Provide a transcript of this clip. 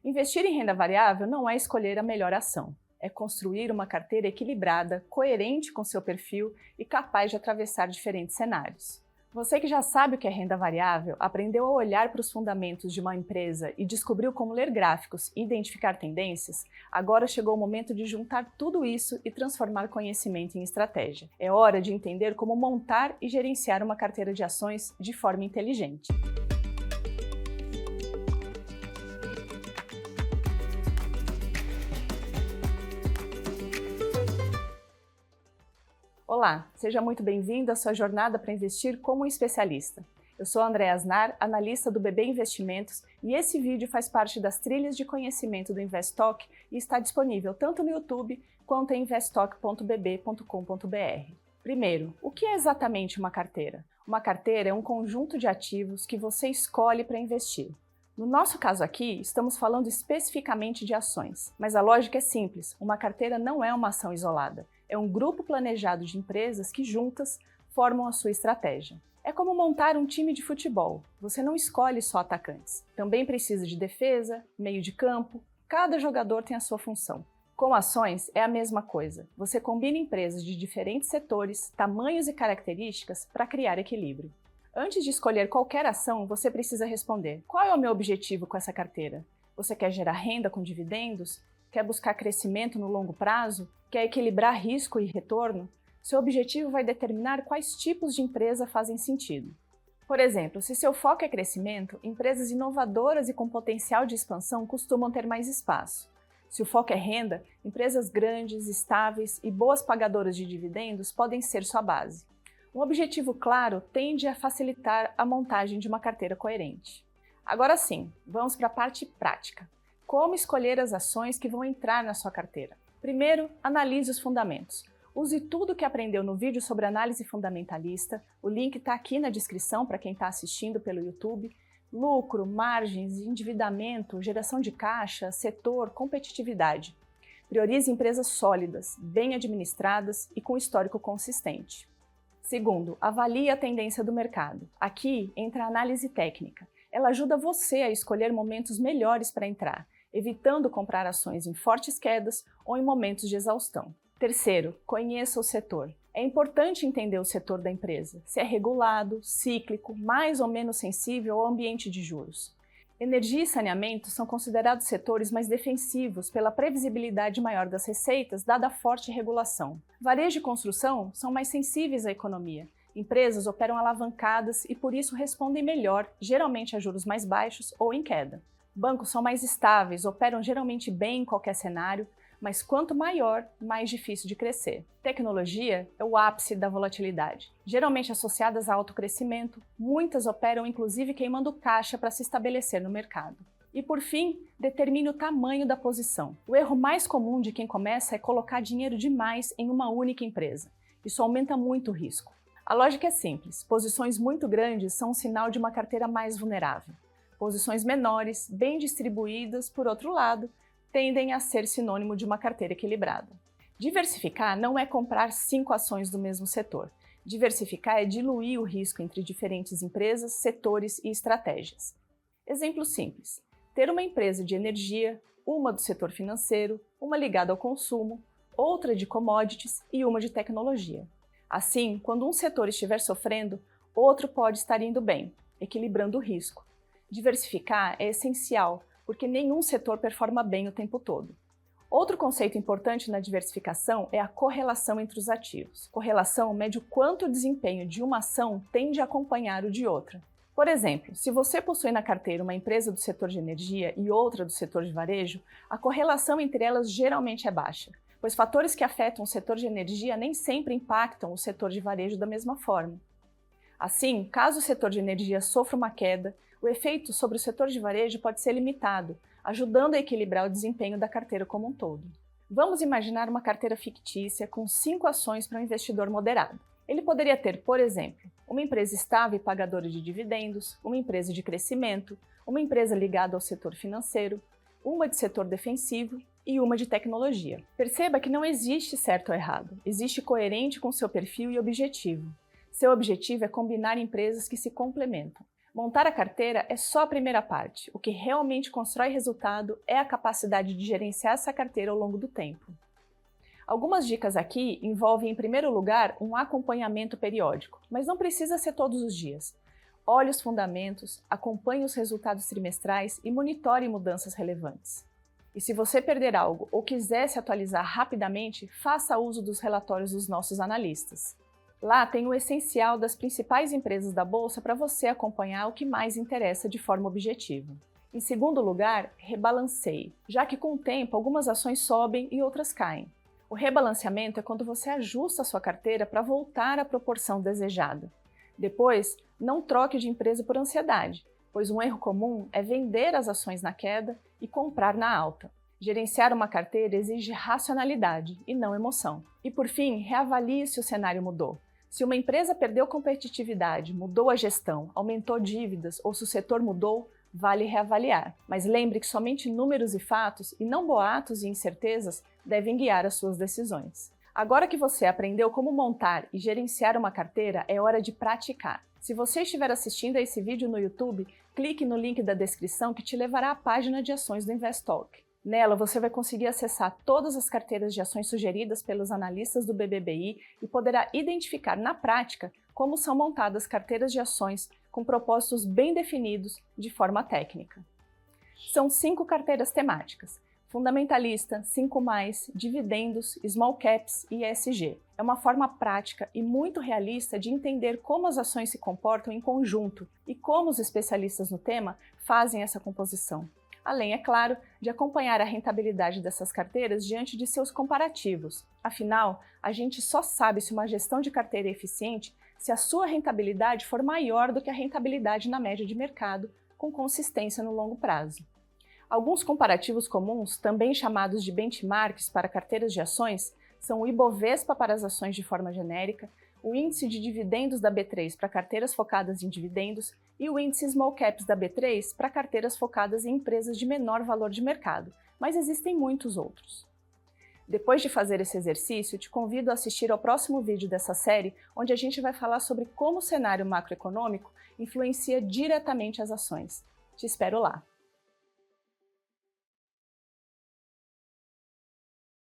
Investir em renda variável não é escolher a melhor ação. É construir uma carteira equilibrada, coerente com seu perfil e capaz de atravessar diferentes cenários. Você que já sabe o que é renda variável, aprendeu a olhar para os fundamentos de uma empresa e descobriu como ler gráficos e identificar tendências, agora chegou o momento de juntar tudo isso e transformar conhecimento em estratégia. É hora de entender como montar e gerenciar uma carteira de ações de forma inteligente. Olá, seja muito bem-vindo à sua jornada para investir como um especialista. Eu sou Andréa Asnar, analista do BB Investimentos, e esse vídeo faz parte das trilhas de conhecimento do Investock e está disponível tanto no YouTube quanto em investock.bb.com.br. Primeiro, o que é exatamente uma carteira? Uma carteira é um conjunto de ativos que você escolhe para investir. No nosso caso aqui, estamos falando especificamente de ações, mas a lógica é simples, uma carteira não é uma ação isolada. É um grupo planejado de empresas que juntas formam a sua estratégia. É como montar um time de futebol. Você não escolhe só atacantes. Também precisa de defesa, meio de campo. Cada jogador tem a sua função. Com ações é a mesma coisa. Você combina empresas de diferentes setores, tamanhos e características para criar equilíbrio. Antes de escolher qualquer ação, você precisa responder: qual é o meu objetivo com essa carteira? Você quer gerar renda com dividendos? Quer buscar crescimento no longo prazo? Quer equilibrar risco e retorno? Seu objetivo vai determinar quais tipos de empresa fazem sentido. Por exemplo, se seu foco é crescimento, empresas inovadoras e com potencial de expansão costumam ter mais espaço. Se o foco é renda, empresas grandes, estáveis e boas pagadoras de dividendos podem ser sua base. Um objetivo claro tende a facilitar a montagem de uma carteira coerente. Agora sim, vamos para a parte prática. Como escolher as ações que vão entrar na sua carteira? Primeiro, analise os fundamentos. Use tudo o que aprendeu no vídeo sobre análise fundamentalista, o link está aqui na descrição para quem está assistindo pelo YouTube. Lucro, margens, endividamento, geração de caixa, setor, competitividade. Priorize empresas sólidas, bem administradas e com histórico consistente. Segundo, avalie a tendência do mercado. Aqui entra a análise técnica. Ela ajuda você a escolher momentos melhores para entrar, evitando comprar ações em fortes quedas ou em momentos de exaustão. Terceiro, conheça o setor. É importante entender o setor da empresa, se é regulado, cíclico, mais ou menos sensível ao ambiente de juros. Energia e saneamento são considerados setores mais defensivos pela previsibilidade maior das receitas, dada a forte regulação. Varejo e construção são mais sensíveis à economia. Empresas operam alavancadas e por isso respondem melhor, geralmente a juros mais baixos ou em queda. Bancos são mais estáveis, operam geralmente bem em qualquer cenário, mas quanto maior, mais difícil de crescer. Tecnologia é o ápice da volatilidade. Geralmente associadas a alto crescimento, muitas operam inclusive queimando caixa para se estabelecer no mercado. E por fim, determine o tamanho da posição. O erro mais comum de quem começa é colocar dinheiro demais em uma única empresa. Isso aumenta muito o risco. A lógica é simples, posições muito grandes são um sinal de uma carteira mais vulnerável. Posições menores, bem distribuídas, por outro lado, tendem a ser sinônimo de uma carteira equilibrada. Diversificar não é comprar 5 ações do mesmo setor. Diversificar é diluir o risco entre diferentes empresas, setores e estratégias. Exemplo simples: ter uma empresa de energia, uma do setor financeiro, uma ligada ao consumo, outra de commodities e uma de tecnologia. Assim, quando um setor estiver sofrendo, outro pode estar indo bem, equilibrando o risco. Diversificar é essencial, porque nenhum setor performa bem o tempo todo. Outro conceito importante na diversificação é a correlação entre os ativos. Correlação mede o quanto o desempenho de uma ação tende a acompanhar o de outra. Por exemplo, se você possui na carteira uma empresa do setor de energia e outra do setor de varejo, a correlação entre elas geralmente é baixa, pois fatores que afetam o setor de energia nem sempre impactam o setor de varejo da mesma forma. Assim, caso o setor de energia sofra uma queda, o efeito sobre o setor de varejo pode ser limitado, ajudando a equilibrar o desempenho da carteira como um todo. Vamos imaginar uma carteira fictícia com 5 ações para um investidor moderado. Ele poderia ter, por exemplo, uma empresa estável e pagadora de dividendos, uma empresa de crescimento, uma empresa ligada ao setor financeiro, uma de setor defensivo e uma de tecnologia. Perceba que não existe certo ou errado, existe coerente com seu perfil e objetivo. Seu objetivo é combinar empresas que se complementam. Montar a carteira é só a primeira parte. O que realmente constrói resultado é a capacidade de gerenciar essa carteira ao longo do tempo. Algumas dicas aqui envolvem, em primeiro lugar, um acompanhamento periódico, mas não precisa ser todos os dias. Olhe os fundamentos, acompanhe os resultados trimestrais e monitore mudanças relevantes. E se você perder algo ou quiser se atualizar rapidamente, faça uso dos relatórios dos nossos analistas. Lá tem o essencial das principais empresas da Bolsa para você acompanhar o que mais interessa de forma objetiva. Em segundo lugar, rebalanceie, já que com o tempo algumas ações sobem e outras caem. O rebalanceamento é quando você ajusta a sua carteira para voltar à proporção desejada. Depois, não troque de empresa por ansiedade, pois um erro comum é vender as ações na queda e comprar na alta. Gerenciar uma carteira exige racionalidade e não emoção. E por fim, reavalie se o cenário mudou. Se uma empresa perdeu competitividade, mudou a gestão, aumentou dívidas ou se o setor mudou, vale reavaliar. Mas lembre que somente números e fatos, e não boatos e incertezas, devem guiar as suas decisões. Agora que você aprendeu como montar e gerenciar uma carteira, é hora de praticar. Se você estiver assistindo a esse vídeo no YouTube, clique no link da descrição que te levará à página de ações do InvestTalk. Nela, você vai conseguir acessar todas as carteiras de ações sugeridas pelos analistas do BBBI e poderá identificar na prática como são montadas carteiras de ações com propósitos bem definidos de forma técnica. São 5 carteiras temáticas: fundamentalista, 5+, dividendos, small caps e ESG. É uma forma prática e muito realista de entender como as ações se comportam em conjunto e como os especialistas no tema fazem essa composição. Além, é claro, de acompanhar a rentabilidade dessas carteiras diante de seus comparativos. Afinal, a gente só sabe se uma gestão de carteira é eficiente se a sua rentabilidade for maior do que a rentabilidade na média de mercado, com consistência no longo prazo. Alguns comparativos comuns, também chamados de benchmarks para carteiras de ações, são o Ibovespa para as ações de forma genérica, o índice de dividendos da B3 para carteiras focadas em dividendos e o índice Small Caps da B3 para carteiras focadas em empresas de menor valor de mercado, mas existem muitos outros. Depois de fazer esse exercício, te convido a assistir ao próximo vídeo dessa série, onde a gente vai falar sobre como o cenário macroeconômico influencia diretamente as ações. Te espero lá!